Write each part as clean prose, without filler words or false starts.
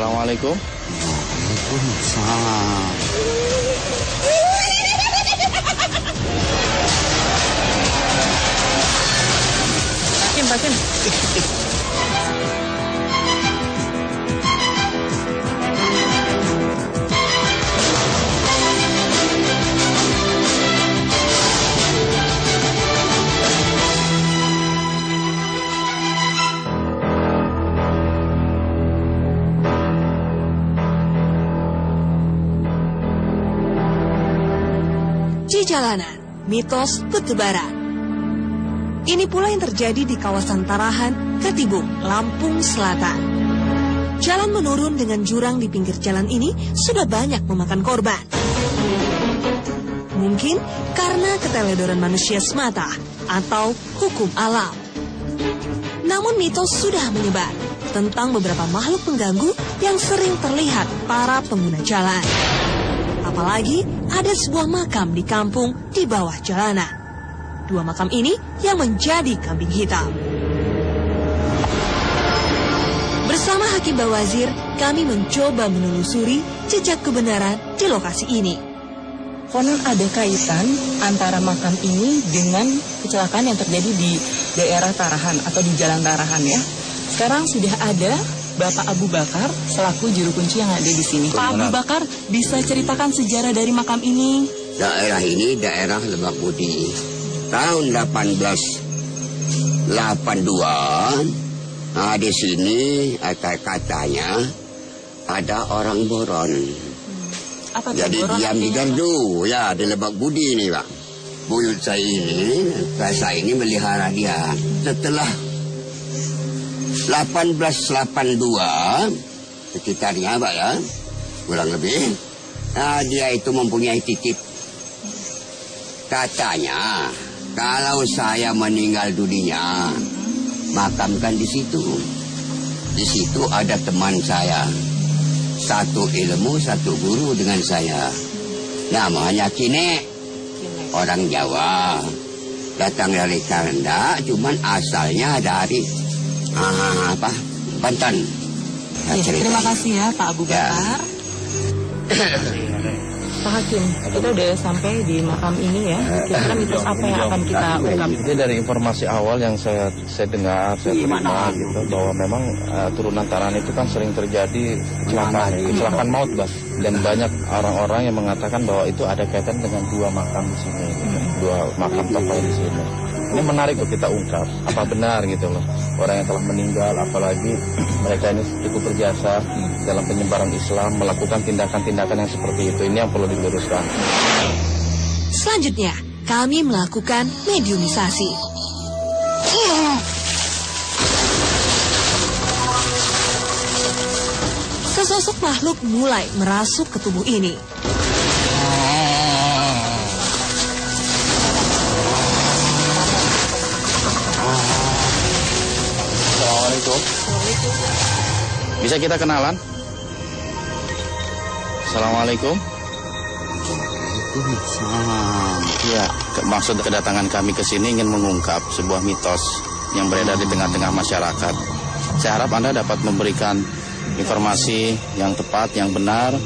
Assalamualaikum. Waalaikumsalam. Pakin. Jalanan, mitos bertebaran. Ini pula yang terjadi di kawasan Tarahan, Ketibung, Lampung Selatan. Jalan menurun dengan jurang di pinggir jalan ini sudah banyak memakan korban. Mungkin karena keteledoran manusia semata atau hukum alam. Namun mitos sudah menyebar tentang beberapa makhluk pengganggu yang sering terlihat para pengguna jalan. Apalagi ada sebuah makam di kampung di bawah jalanan. Dua makam ini yang menjadi kambing hitam. Bersama Hakim Bawazir, kami mencoba menelusuri jejak kebenaran di lokasi ini. Konon ada kaitan antara makam ini dengan kecelakaan yang terjadi di daerah Tarahan atau di Jalan Tarahan ya. Sekarang sudah ada Bapak Abu Bakar selaku juru kunci yang ada di sini. Pak Abu Bakar, bisa ceritakan sejarah dari makam ini? Daerah ini daerah Lebak Budi. Tahun 1882, di sini katanya ada orang boron. Apa jadi boron diam di gardu, ya di Lebak Budi ini Pak. Buyut saya ini melihara dia. Setelah 1882 sekitarnya Pak ya, kurang lebih, dia itu mempunyai titip. Katanya kalau saya meninggal dunia, makamkan di situ. Di situ ada teman saya, satu ilmu, satu guru dengan saya. Namanya Kine, orang Jawa. Datang dari Kanada, cuman asalnya dari Banten. Terima kasih ya Pak Abu Bakar. Pak Hakim, kita udah sampai di makam ini ya. Kira-kira mitos apa yang akan kita ungkap? Jadi dari informasi awal yang saya dengar, saya terima gitu, bahwa memang turunan Tarahan itu kan sering terjadi kecelakaan maut, Bas. Dan banyak orang-orang yang mengatakan bahwa itu ada kaitan dengan dua makam di sini, dua makam tokoh di sini. Ini menarik untuk kita ungkap, apa benar gitu loh. Orang yang telah meninggal, apalagi mereka ini cukup berjasa dalam penyebaran Islam, melakukan tindakan-tindakan yang seperti itu. Ini yang perlu diluruskan. Selanjutnya, kami melakukan mediumisasi. Sesosok makhluk mulai merasuk ke tubuh ini. Assalamualaikum. Bisa kita kenalan? Assalamualaikum. Waalaikumsalam. Ya, maksud kedatangan kami ke sini ingin mengungkap sebuah mitos yang beredar di tengah-tengah masyarakat. Saya harap Anda dapat memberikan informasi yang tepat, yang benar,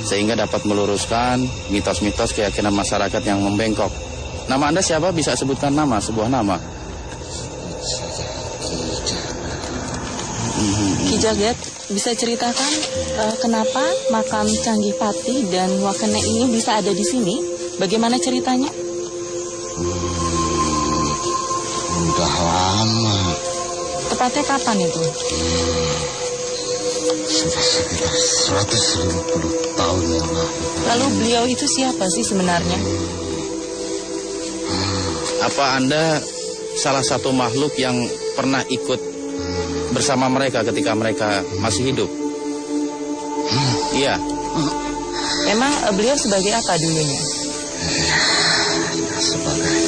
sehingga dapat meluruskan mitos-mitos keyakinan masyarakat yang membengkok. Nama Anda siapa? Bisa sebutkan nama, sebuah nama. Ki Jagat, bisa ceritakan kenapa makam Canggih Pati dan Wakene ini bisa ada di sini? Bagaimana ceritanya? Udah lama. Tepatnya kapan itu? Sudah sekitar 150 tahun yang lalu. Lalu beliau itu siapa sih sebenarnya? Apa Anda salah satu makhluk yang pernah ikut bersama mereka ketika mereka masih hidup? Iya. Memang beliau sebagai apa dulunya? Sebagai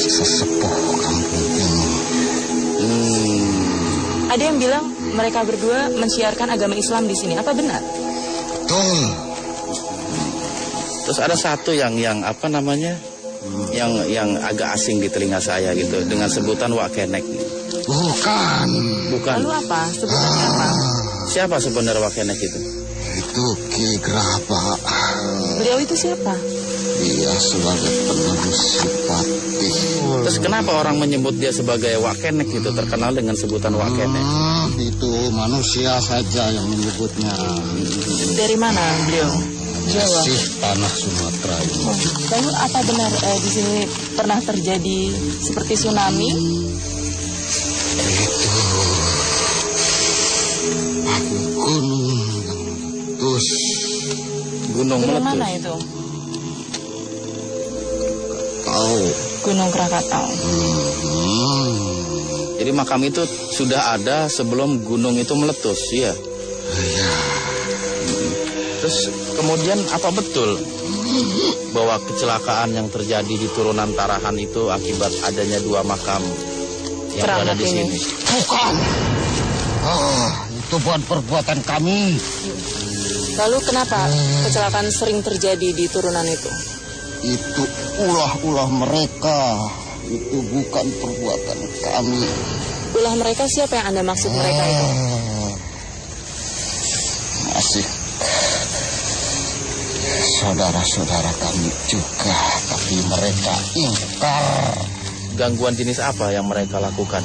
sesepuh kampung ini. Ada yang bilang mereka berdua mensiarkan agama Islam di sini. Apa benar? Betul. Terus ada satu yang apa namanya? Yang agak asing di telinga saya gitu, dengan sebutan Wakenek. Bukan. Bukan. Lalu apa? Sebutannya apa? Siapa sebenarnya Wakenek itu? Itu Ki Graba. Beliau itu siapa? Dia sebagai penerus Sipati. Terus kenapa orang menyebut dia sebagai Wakenek gitu, terkenal dengan sebutan Wakenek? Itu manusia saja yang menyebutnya. Dari mana beliau? Jawa. Masih tanah Sumatera ini. Lalu apa benar di sini pernah terjadi seperti tsunami? Itu gunung yang meletus. Gunung Gunung meletus. mana itu? Tahu. Gunung Krakatau. Jadi makam itu sudah ada sebelum gunung itu meletus, ya? Iya. Terus kemudian apa betul bahwa kecelakaan yang terjadi di turunan Tarahan itu akibat adanya dua makam yang berada di sini? Bukan. Itu bukan perbuatan kami. Lalu kenapa kecelakaan sering terjadi di turunan itu? Itu ulah-ulah mereka. Itu bukan perbuatan kami. Ulah mereka siapa yang Anda maksud mereka itu? Masih saudara-saudara kami juga, tapi mereka ingkar. Gangguan jenis apa yang mereka lakukan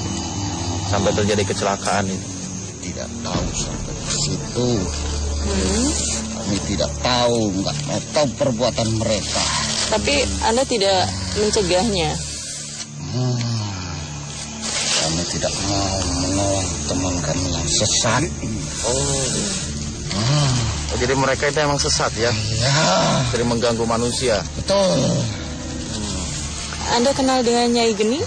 sampai terjadi kecelakaan ini? Tidak tahu sampai ke situ. Kami tidak tahu, nggak mau tahu perbuatan mereka. Tapi Anda tidak mencegahnya. Kami tidak mau menolong teman kami yang sesat. Jadi mereka itu emang sesat ya? Ya, Sering mengganggu manusia. betul. Anda kenal dengan Nyai Geni?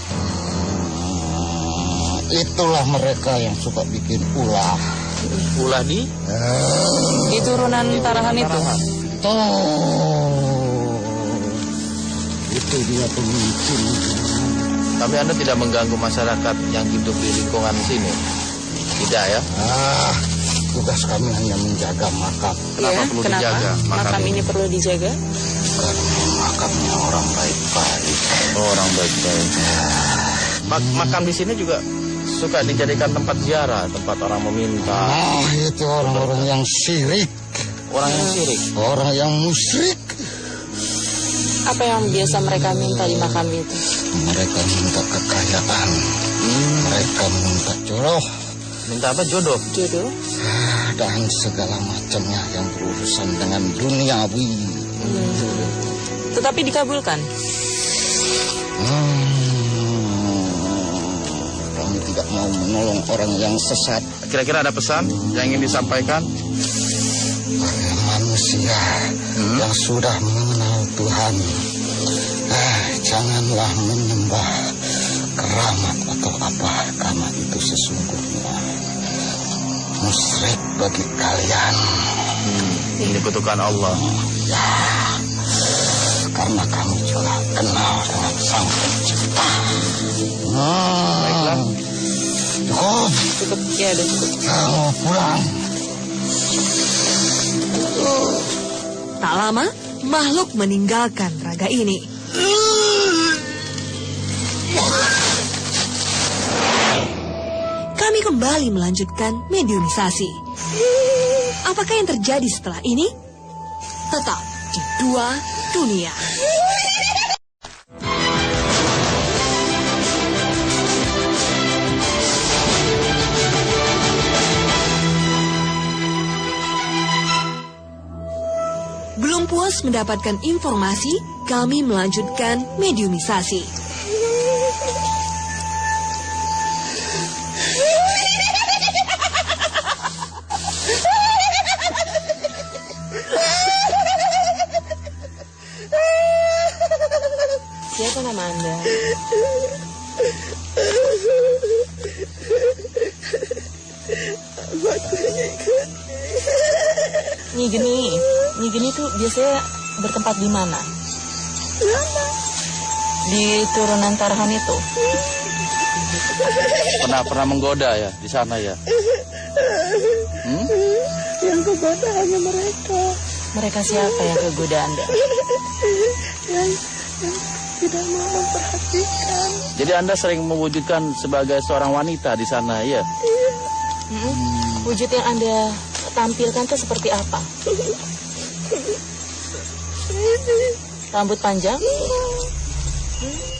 Itulah mereka yang suka bikin ulah. Ulah di? Di turunan Tarahan itu? Itu dia pemimpin. Tapi Anda tidak mengganggu masyarakat yang hidup di lingkungan sini? Tidak ya? Tugas kami hanya menjaga makam. Kenapa perlu dijaga makam ini perlu dijaga? Karena makamnya orang baik-baik. Oh, orang baik-baik. Makam di sini juga suka dijadikan tempat ziarah, tempat orang meminta. Itu orang-orang yang syirik. Orang yang syirik. Orang yang musyrik. Apa yang biasa mereka minta di makam itu? Mereka minta kekayaan. Mereka minta jodoh. Minta apa? Jodoh? Jodoh? Dan segala macamnya yang berurusan dengan duniawi. Tetapi dikabulkan? Kami tidak mau menolong orang yang sesat. Kira-kira ada pesan yang ingin disampaikan? Bagi manusia yang sudah mengenal Tuhan, janganlah menyembah keramat atau apa, karena itu sesungguhnya musyrik bagi kalian. Ini kutukan Allah. Ya, karena kami juga kenal dengan Sang Pencipta. Baiklah. Cukup. Cukup, ya udah cukup. Kamu pulang. Tak lama, makhluk meninggalkan raga ini. Kami kembali melanjutkan mediumisasi. Apakah yang terjadi setelah ini? Tetap di Dua Dunia. Belum puas mendapatkan informasi, kami melanjutkan mediumisasi. Siapa nama Anda? Nyi Geni. Nyi Geni tuh biasanya bertempat di mana? Di turunan Tarahan itu. Pernah menggoda ya di sana ya? Yang kegoda hanya mereka. Mereka siapa yang kegoda Anda? Yang tidak mau memperhatikan. Jadi Anda sering mewujudkan sebagai seorang wanita di sana ya? Wujud yang Anda tampilkan tuh seperti apa? Rambut panjang?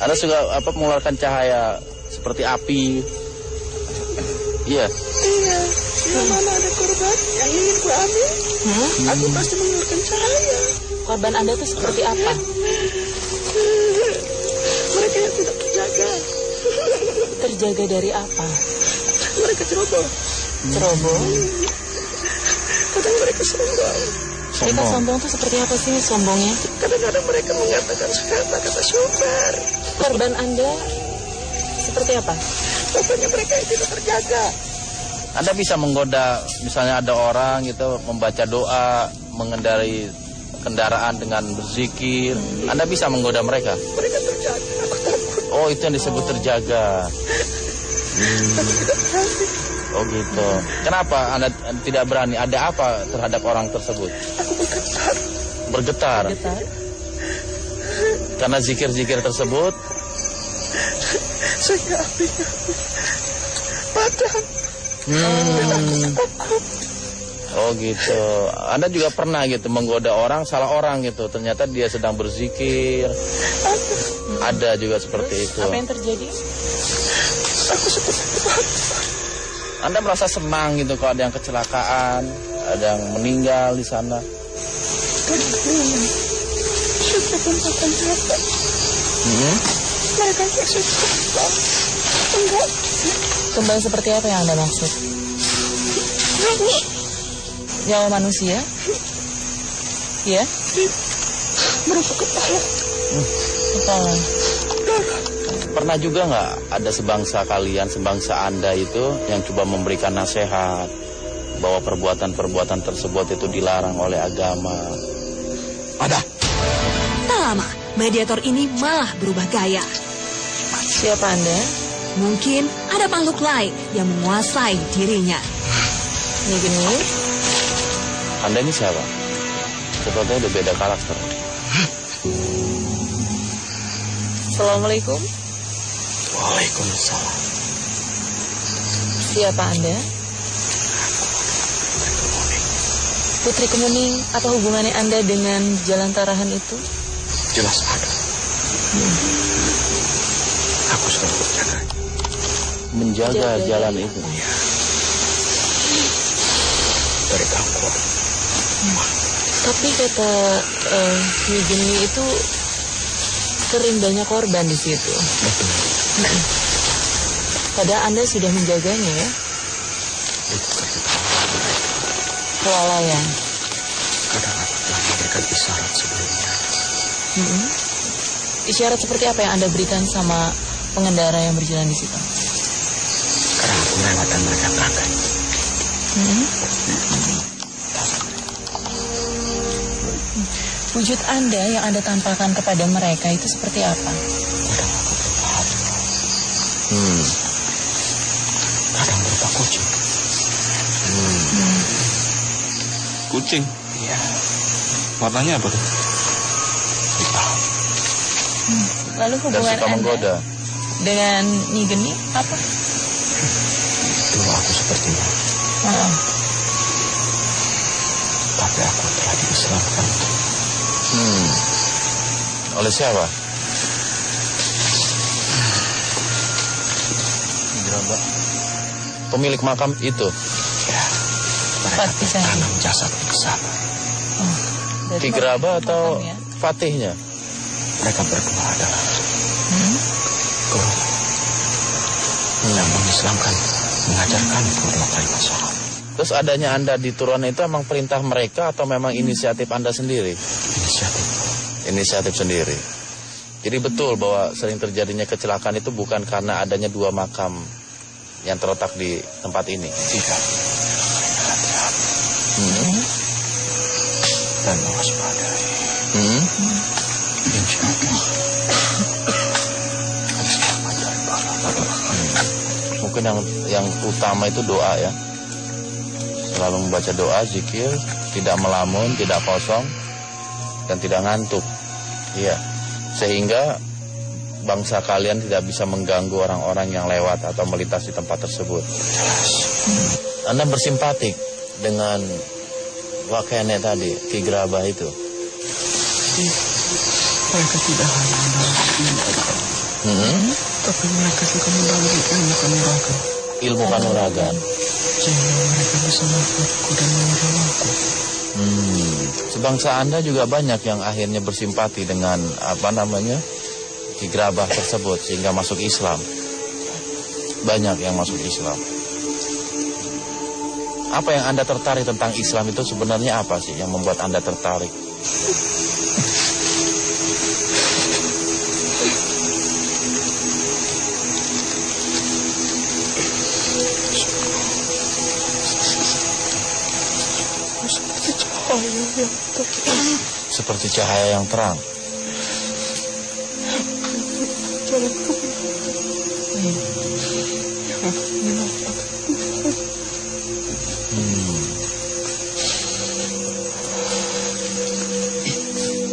Anda suka mengeluarkan cahaya seperti api. Iya. Iya, bila mana ada korban yang ingin ku ambil, aku pasti mengeluarkan cahaya. Korban Anda tuh seperti apa? Mereka yang tidak terjaga. Terjaga dari apa? Mereka ceroboh. Ceroboh? Kadang mereka sombong. Mereka sombong tuh seperti apa sih sombongnya? Kadang-kadang mereka mengatakan kata-kata sumber. Korban Anda seperti apa? Pokoknya mereka yang tidak terjaga. Anda bisa menggoda, misalnya ada orang gitu membaca doa, mengendarai kendaraan dengan berzikir. Anda bisa menggoda mereka. Mereka terjaga. Aku takut. Oh, itu yang disebut terjaga. Oh gitu. Kenapa Anda tidak berani? Ada apa terhadap orang tersebut? Aku bergetar. Bergetar. Getar? Karena zikir-zikir tersebut. Sehingga apinya padam. Oh gitu. Anda juga pernah gitu menggoda orang, salah orang gitu. Ternyata dia sedang berzikir. Ada juga seperti itu. Apa yang terjadi? Aku seperti Anda merasa senang gitu kalau ada yang kecelakaan, ada yang meninggal di sana. sudah pun nyata. Mereka yang sudah enggak. Kembang seperti apa yang Anda maksud? Nyawa manusia? Ya? Merupakan kepala. Kepala. Pernah juga nggak ada sebangsa kalian, sebangsa Anda itu yang coba memberikan nasihat bahwa perbuatan-perbuatan tersebut itu dilarang oleh agama? Ada. Tak lama, mediator ini malah berubah gaya. Siapa Anda? Mungkin ada makhluk lain yang menguasai dirinya. Ini gini. Anda ini siapa? Sepertinya udah beda karakter. Assalamualaikum. Waalaikumsalam. Siapa Anda? Putri Kemuning. Apa hubungannya Anda dengan Jalan Tarahan itu? Jelas ada. Aku sedang berjaga. Menjaga jalan itu. Dari gangguan. Tapi kata Nyi Geni itu sering banyak korban di situ. Padahal Anda sudah menjaganya ya? Itu ketika Kelalaian. kadang aku telah memberikan isyarat sebelumnya. Isyarat seperti apa yang Anda berikan sama pengendara yang berjalan di situ? Kadang aku melewat dan mereka kaget. Wujud Anda yang Anda tampilkan kepada mereka itu seperti apa? Kadang aku berupa harimau. Kadang berupa kucing. Kucing? Iya. Warnanya apa tuh? Hitam. Lalu Dan hubungan suka Anda menggoda. dengan Nyi Geni apa? Dulu aku sepertinya. Tapi aku telah diislamkan. Oleh siapa? Pemilik makam itu. Ya. Mereka Fatih saya. bertanam jasad di sana. Dari Kigraba atau makamnya. Fatihnya? Mereka berdua adalah guru yang mengislamkan, mengajarkan dua kalimat sholat. Terus adanya Anda di turunan itu emang perintah mereka atau memang inisiatif Anda sendiri? Inisiatif. Inisiatif sendiri. Jadi betul bahwa sering terjadinya kecelakaan itu bukan karena adanya dua makam yang terletak di tempat ini. Tidak. Mereka hati-hati. Dan mewaspadai. Insya Allah. Selamat dari bala. Mungkin yang utama itu doa ya. Selalu membaca doa, zikir, tidak melamun, tidak kosong, dan tidak ngantuk. Iya. Sehingga bangsa kalian tidak bisa mengganggu orang-orang yang lewat atau melintas di tempat tersebut. Anda bersimpatik dengan Wakene tadi, Ki Grabah itu? Mereka tidak hanya mendapat tapi mereka juga membagi ilmu kanuragan. Ilmu kanuragan. Sehingga mereka bisa membuatku dan menyerangku. Sebangsa Anda juga banyak yang akhirnya bersimpati dengan Ki Grabah tersebut sehingga masuk Islam. Banyak yang masuk Islam. Apa yang Anda tertarik tentang Islam itu sebenarnya apa sih yang membuat Anda tertarik? Seperti cahaya yang terang.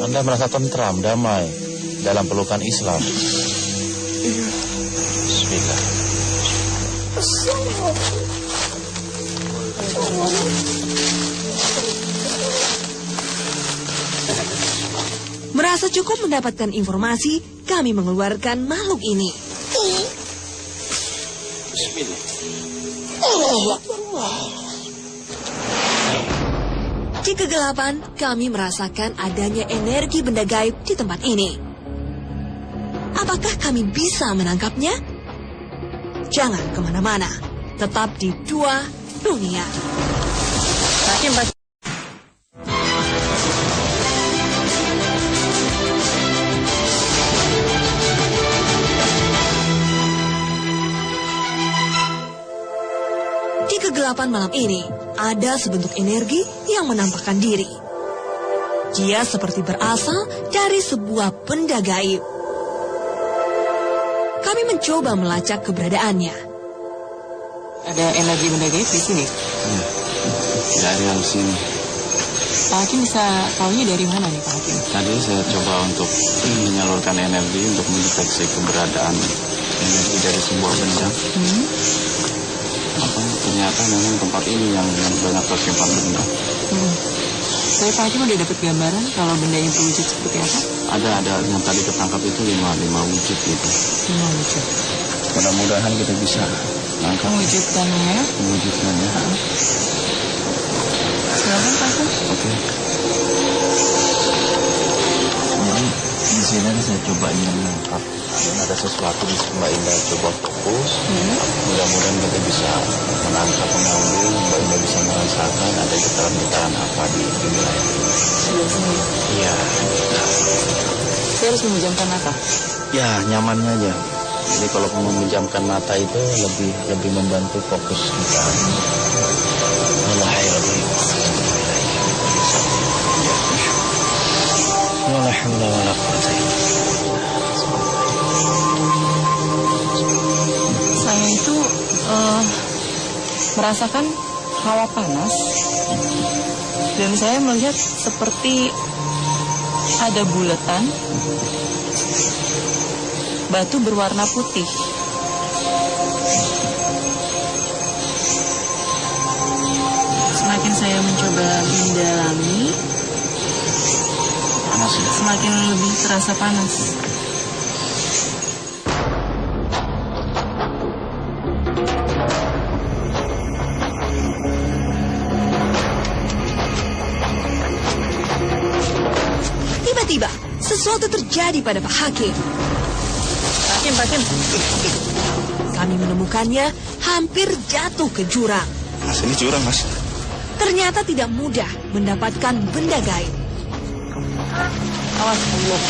Anda merasa tentram, damai dalam pelukan Islam. Bismillah. Merasa cukup mendapatkan informasi, kami mengeluarkan makhluk ini. Bismillah. Di kegelapan, kami merasakan adanya energi benda gaib di tempat ini. Apakah kami bisa menangkapnya? Jangan kemana-mana, tetap di Dua Dunia. Di kegelapan malam ini, ada sebentuk energi yang menampakkan diri. Dia seperti berasal dari sebuah benda gaib. Kami mencoba melacak keberadaannya. Ada energi benda gaib di sini. Dari yang sini. Pak Hakim bisa tahunya dari mana nih Pak Hakim? Tadi saya coba untuk menyalurkan energi untuk mendeteksi keberadaan energi dari sebuah benda. Ternyata memang tempat ini yang banyak tersimpan benda. Saya Pak Hakim udah dapat gambaran kalau benda yang berwujud seperti apa? Ada yang tadi ketangkap itu lima wujud gitu. 5 wujud. Mudah-mudahan kita bisa nangkap Mewujudkannya. mewujudkannya. Silakan Pak Hakim. Oke. Jadi di sini saya coba ingin menangkap ada sesuatu di Mbak Indah coba fokus. Mudah-mudahan kita bisa menangkap, mengambil, Mbak Indah bisa merasakan ada getaran-getaran apa di wilayah ini. Iya. Saya harus memejamkan mata. Ya, nyamannya aja. Jadi kalau memejamkan mata itu lebih membantu fokus kita. Saya itu merasakan hawa panas dan saya melihat seperti ada bulatan batu berwarna putih. Semakin saya mencoba mendalami, semakin lebih terasa panas. Tiba-tiba, sesuatu terjadi pada Pak Hakim. Pak Hakim. Kami menemukannya hampir jatuh ke jurang. Mas, ini jurang, Mas. Ternyata tidak mudah mendapatkan benda gaib. Awas, Allah.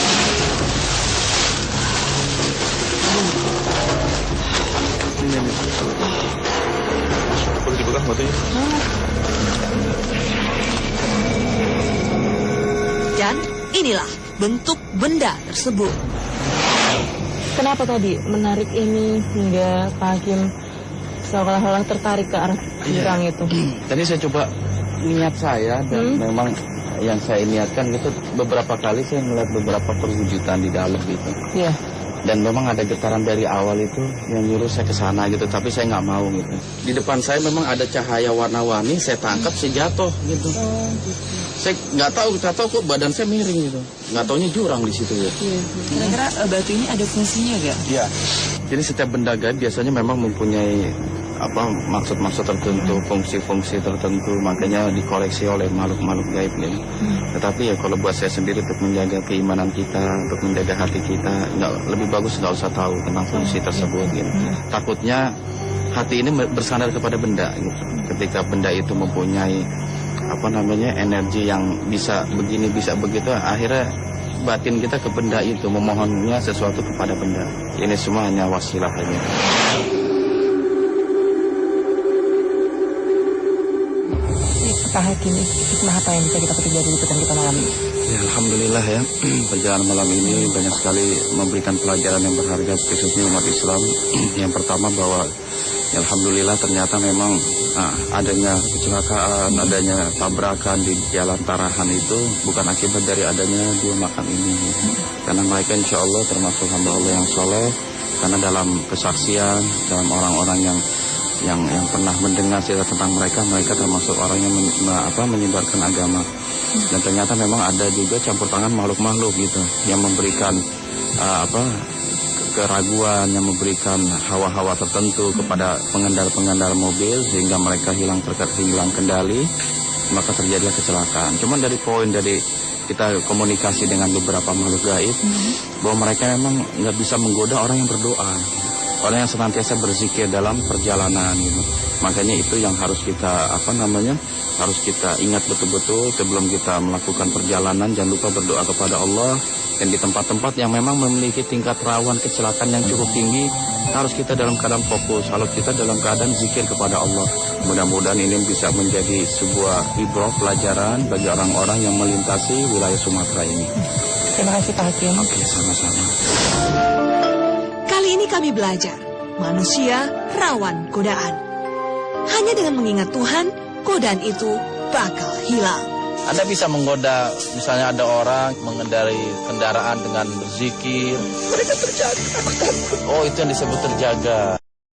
Boleh dipegang batunya? Dan inilah bentuk benda tersebut. Kenapa tadi menarik ini hingga Pak Hakim seolah-olah tertarik ke arah jurang itu? Tadi saya coba niat saya dan memang yang saya niatkan itu beberapa kali saya melihat beberapa perwujudan di dalam gitu. Iya. Dan memang ada getaran dari awal itu yang nyuruh saya ke sana gitu, tapi saya nggak mau gitu. Di depan saya memang ada cahaya warna-warni, saya tangkap, saya jatuh gitu. Saya nggak tahu kok badan saya miring gitu. Nggak taunya jurang di situ ya. Kira-kira batu ini ada fungsinya gak? Iya. Jadi setiap benda gaib biasanya memang mempunyai maksud-maksud tertentu, fungsi-fungsi tertentu, makanya dikoleksi oleh makhluk-makhluk gaib gitu. Tetapi ya kalau buat saya sendiri untuk menjaga keimanan kita, untuk menjaga hati kita, lebih bagus nggak usah tahu tentang fungsi tersebut gitu. Takutnya hati ini bersandar kepada benda gitu. Ketika benda itu mempunyai energi yang bisa begini bisa begitu, akhirnya batin kita ke benda itu, memohonnya sesuatu kepada benda. Ini semua hanya wasilah saja. Pak Hakim, hikmah apa yang bisa kita petik dari liputan kita malam ini? Ya, alhamdulillah ya, perjalanan malam ini banyak sekali memberikan pelajaran yang berharga khususnya umat Islam. Yang pertama bahwa ya, alhamdulillah ternyata memang adanya kecelakaan, adanya tabrakan di jalan Tarahan itu bukan akibat dari adanya dua makam ini. Karena mereka insya Allah termasuk hamba Allah yang soleh, karena dalam kesaksian, dalam orang-orang yang pernah mendengar cerita tentang mereka termasuk orang yang menyebarkan agama. Dan ternyata memang ada juga campur tangan makhluk-makhluk gitu yang memberikan keraguan, yang memberikan hawa-hawa tertentu kepada pengendara mobil sehingga mereka hilang kendali, maka terjadilah kecelakaan. Cuman dari kita komunikasi dengan beberapa makhluk gaib, bahwa mereka memang nggak bisa menggoda orang yang berdoa. Orang yang senantiasa berzikir dalam perjalanan gitu. Makanya itu yang harus kita harus kita ingat betul-betul sebelum kita melakukan perjalanan. Jangan lupa berdoa kepada Allah. Dan di tempat-tempat yang memang memiliki tingkat rawan kecelakaan yang cukup tinggi, harus kita dalam keadaan fokus, harus kita dalam keadaan zikir kepada Allah. Mudah-mudahan ini bisa menjadi sebuah ibrah pelajaran bagi orang-orang yang melintasi wilayah Sumatera ini. Terima kasih Pak Hakim. Oke, sama-sama. Kali ini kami belajar, manusia rawan godaan. Hanya dengan mengingat Tuhan, godaan itu bakal hilang. Anda bisa menggoda, misalnya ada orang mengendarai kendaraan dengan berzikir. Mereka terjaga, aku takut. Oh, itu yang disebut terjaga.